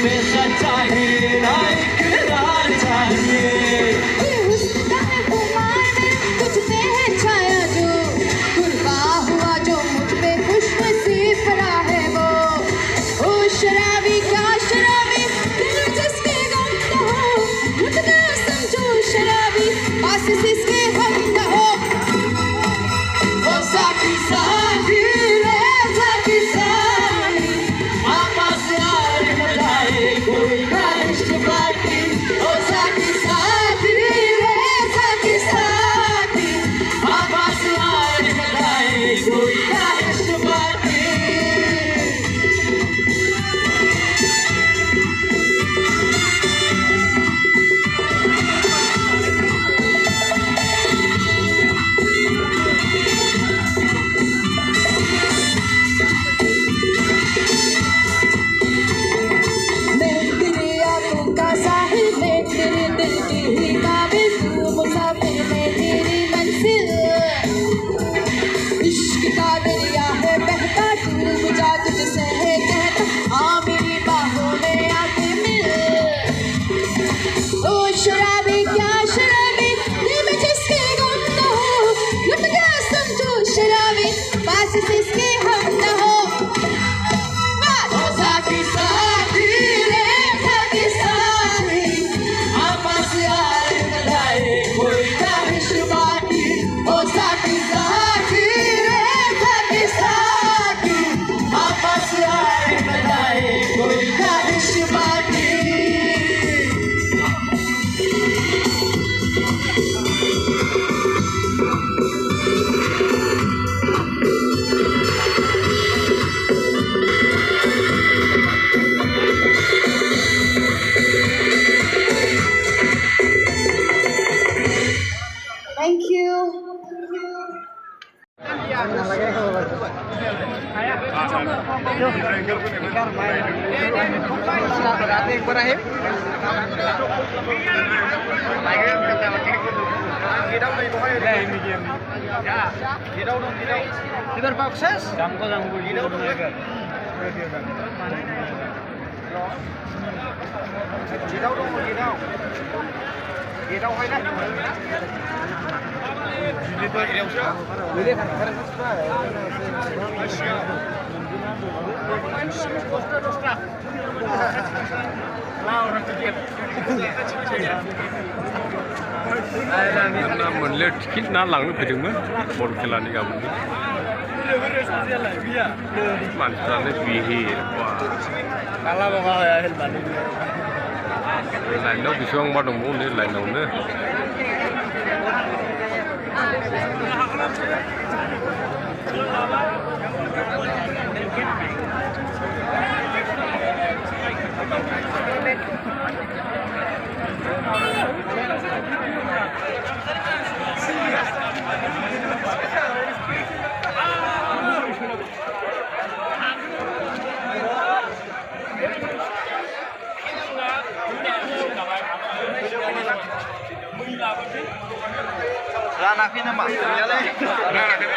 में सच्चाई ना इकरार चाहिए हुस्न है खुमार में तुझ पे है छाया जो कुर्बा हुआ जो मुझ पे पुष्प सी फरा है वो ओ शराबी क्या शराबी दिल जिसके गम न हो लुट गया समझो शराबी पास जिसके हम न हो ओ साथी साथी रे साथी साथी आपस यार बताए कोई ख्वाहिश बाकी ओ साथी साथी रे साथी साथी आपस यार बताए कोई ख्वाहिश बाकी मैं तेरी आंखों का साहिल मैं तेरे दिल की ही काबिल तू मुसाफिर मैं तेरी मंजिल इश्क का दरिया है बहता डूब जा तुझसे है कहता आ मेरी बाहों में आके मिल ओ शराबी क्या शराबी दिल में जिसके गम न हो लुट गया समझो शराबी पास जिसके हम न हो ओ साथी साथी रे साथी साथी आपस यार बताए कोई ख्वाहिश बाकी ओ साथी साथी रे साथी साथी आपस यार बताए कोई ख्वाहिश बाकी thank you Tidur Pak Akses? Jangko. मोनले टिकेट ना लांनो फैदोंमोन बल खेलानि गाबोन मानसिफ्रानो बिहिर लाइनाव बेसेबांबा दंबावो नै लाइनावनो Ranakin nama. Ranakin.